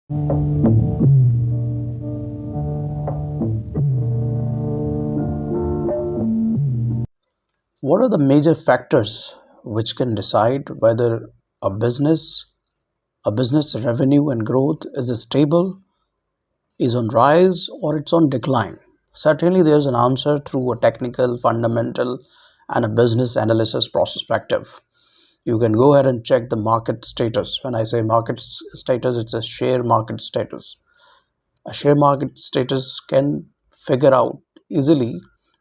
What are the major factors which can decide whether a business, a business revenue and growth is stable, is on rise, or it's on decline? Certainly, there's an answer through a technical, fundamental, and a business analysis perspective. You can go ahead and check the market status. When I say market status, it's a share market status. A share market status can figure out easily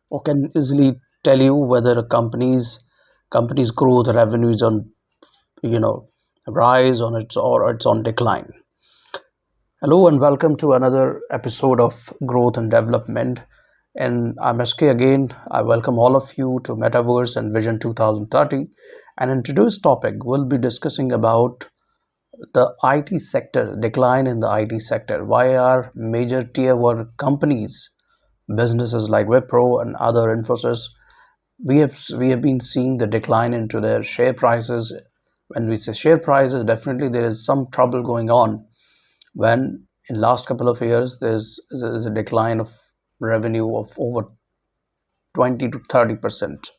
or can easily tell you whether a company's growth revenue is on you know rise on its or it's on decline. Hello and welcome to another episode of Growth and Development. And I'm SK again. I welcome all of you to Metaverse and Vision 2030. And in today's topic, we'll be discussing about the IT sector, decline in the IT sector. Why are major tier one companies, businesses like Wipro and other Infosys, we have been seeing the decline into their share prices. When we say share prices, definitely there is some trouble going on. When in last couple of years there's a decline of revenue of over 20 to 30%.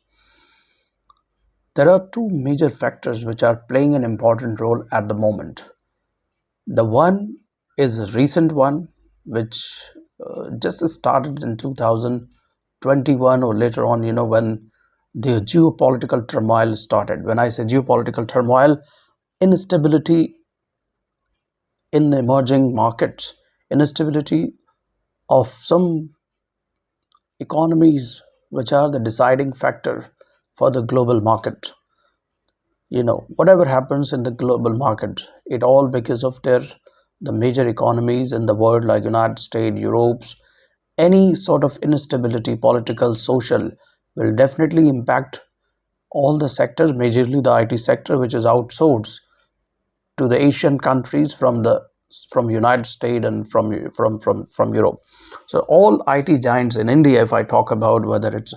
There are two major factors which are playing an important role at the moment. The one is a recent one, which just started in 2021 or later on, when the geopolitical turmoil started. When I say geopolitical turmoil, instability in the emerging markets, instability of some economies which are the deciding factor for the global market. Whatever happens in the global market, it all because of the major economies in the world like United States, Europe's, any sort of instability, political, social, will definitely impact all the sectors, majorly the IT sector, which is outsourced to the Asian countries from United States and from Europe. So all IT giants in India, if I talk about whether it's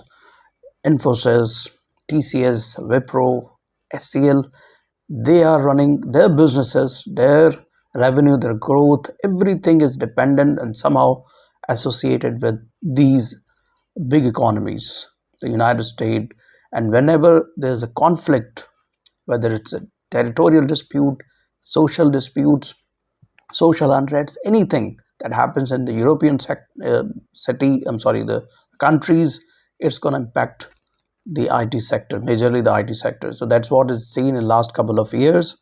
Infosys, TCS, Wipro, SCL, they are running their businesses, their revenue, their growth, everything is dependent and somehow associated with these big economies, the United States. And whenever there's a conflict, whether it's a territorial dispute, social disputes, social unrest, anything that happens in the the countries, it's going to impact the IT sector, majorly the IT sector. So that's what is seen in last couple of years,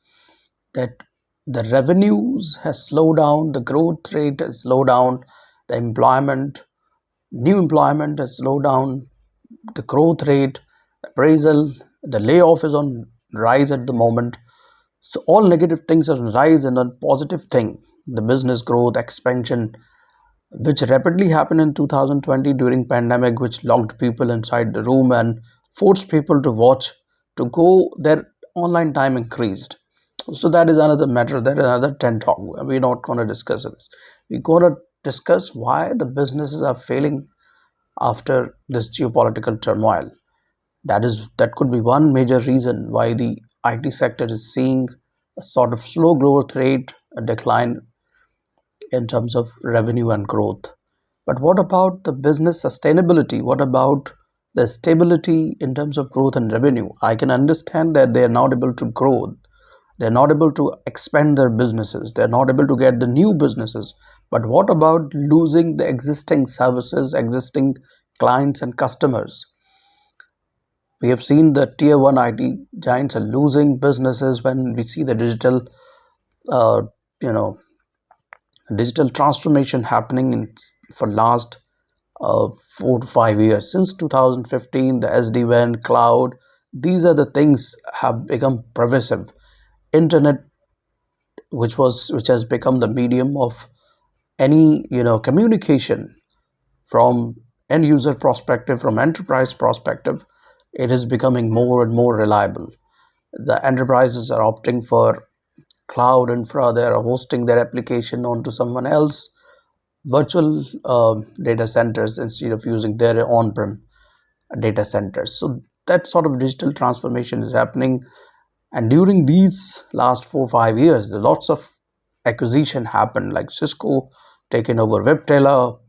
that the revenues has slowed down, the growth rate has slowed down, the new employment has slowed down, the growth rate, appraisal, the layoff is on rise at the moment. So all negative things are on rise, and a positive thing, the business growth, expansion, which rapidly happened in 2020 during pandemic, which locked people inside the room and forced people to watch, to go, their online time increased. So that is another matter, that is another 10 talk. We're not going to discuss this. We're going to discuss why the businesses are failing after this geopolitical turmoil. That could be one major reason why the IT sector is seeing a sort of slow growth rate, a decline in terms of revenue and growth. But what about the business sustainability? What about the stability in terms of growth and revenue? I can understand that they are not able to grow, they're not able to expand their businesses, they're not able to get the new businesses. But what about losing the existing services, existing clients and customers? We have seen the tier one IT giants are losing businesses when we see the uh, you know, digital transformation happening for last 4 to 5 years. Since 2015, the SD-WAN, cloud, these are the things have become pervasive. Internet, which has become the medium of any communication, from end user perspective, from enterprise perspective, it is becoming more and more reliable. The enterprises are opting for cloud infra, they are hosting their application onto someone else virtual data centers instead of using their on-prem data centers. So that sort of digital transformation is happening, and during these last 4 5 years, lots of acquisition happened, like Cisco taking over Wipro,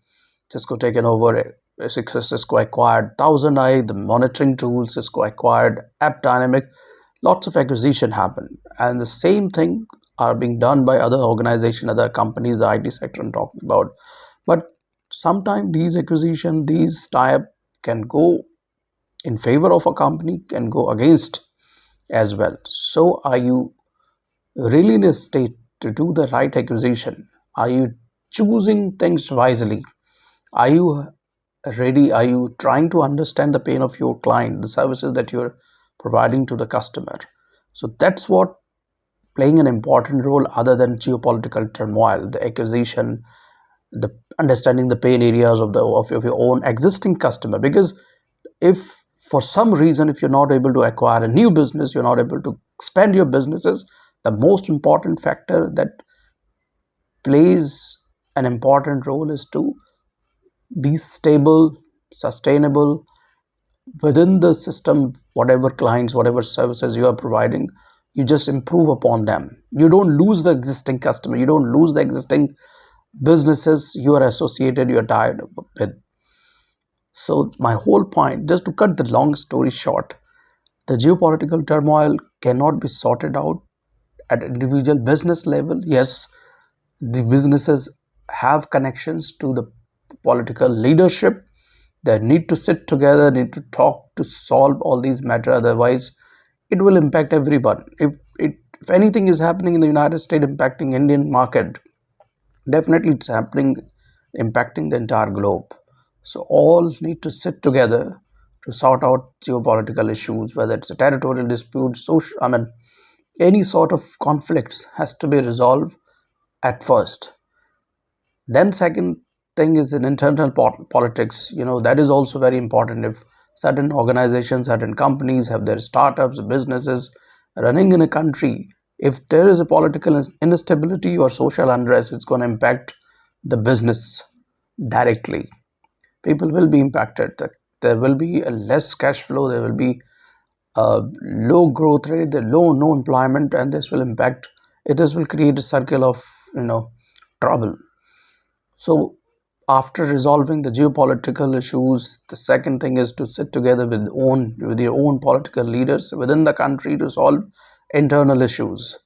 Cisco taken over, Cisco acquired Thousand Eye, the monitoring tool, Cisco acquired App Dynamic. Lots of acquisition happen. And the same thing are being done by other organizations, other companies, the IT sector I'm talking about. But sometimes these acquisition, these tie-up can go in favor of a company, can go against as well. So are you really in a state to do the right acquisition? Are you choosing things wisely? Are you ready? Are you trying to understand the pain of your client, the services that you're providing to the customer? So that's what playing an important role other than geopolitical turmoil, the acquisition, the understanding the pain areas of your own existing customer. Because if for some reason, if you're not able to acquire a new business, you're not able to expand your businesses, the most important factor that plays an important role is to be stable, sustainable within the system. Whatever clients, whatever services you are providing, you just improve upon them. You don't lose the existing customer, you don't lose the existing businesses you are associated, you are tied with. So my whole point, just to cut the long story short, the geopolitical turmoil cannot be sorted out at individual business level. Yes, the businesses have connections to the political leadership. They need to sit together, need to talk to solve all these matters. Otherwise, it will impact everyone. If anything is happening in the United States impacting Indian market, definitely it's happening, impacting the entire globe. So all need to sit together to sort out geopolitical issues, whether it's a territorial dispute, social, any sort of conflicts has to be resolved at first. Then second thing is in internal politics. That is also very important. If certain organizations, certain companies have their startups, businesses running in a country, if there is a political instability or social unrest, it's going to impact the business directly. People will be impacted. There will be a less cash flow, there will be a low growth rate, the low no employment, and this will impact it. This will create a circle of trouble. So after resolving the geopolitical issues, the second thing is to sit together with your own political leaders within the country to solve internal issues.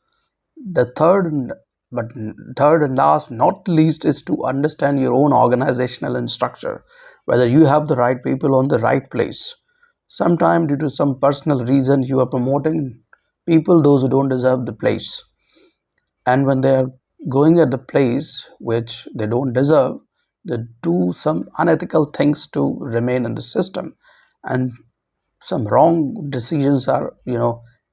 The but third and last, not least, is to understand your own organizational and structure, whether you have the right people on the right place. Sometimes, due to some personal reason, you are promoting people those who don't deserve the place, and when they are going at the place which they don't deserve, they do some unethical things to remain in the system, and some wrong decisions are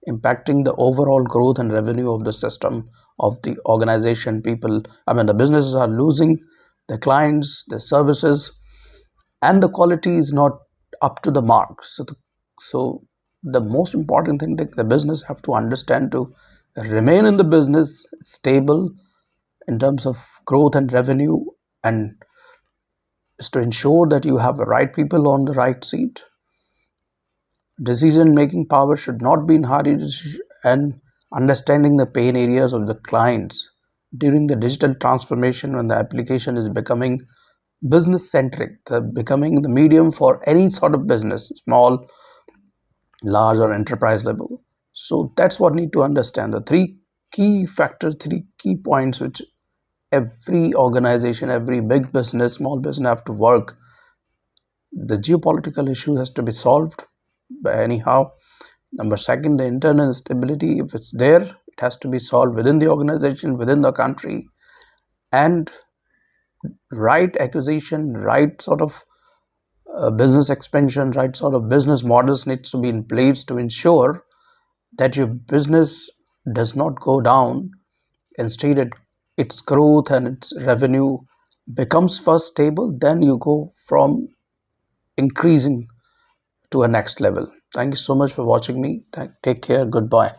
impacting the overall growth and revenue of the system, of the organization. People, the businesses are losing the clients, the services, and the quality is not up to the mark. So the most important thing that the business have to understand to remain in the business stable in terms of growth and revenue, and is to ensure that you have the right people on the right seat. Decision making power should not be in hurry, and understanding the pain areas of the clients during the digital transformation, when the application is becoming business centric, becoming the medium for any sort of business, small, large, or enterprise level. So that's what need to understand, the three key factors, three key points which every organization, every big business, small business have to work. The geopolitical issue has to be solved by anyhow. Number second, the internal instability, if it's there, it has to be solved within the organization, within the country. And right acquisition, right sort of business expansion, right sort of business models needs to be in place to ensure that your business does not go down. Instead, its growth and its revenue becomes first stable, then you go from increasing to a next level. Thank you so much for watching me. Take care. Goodbye.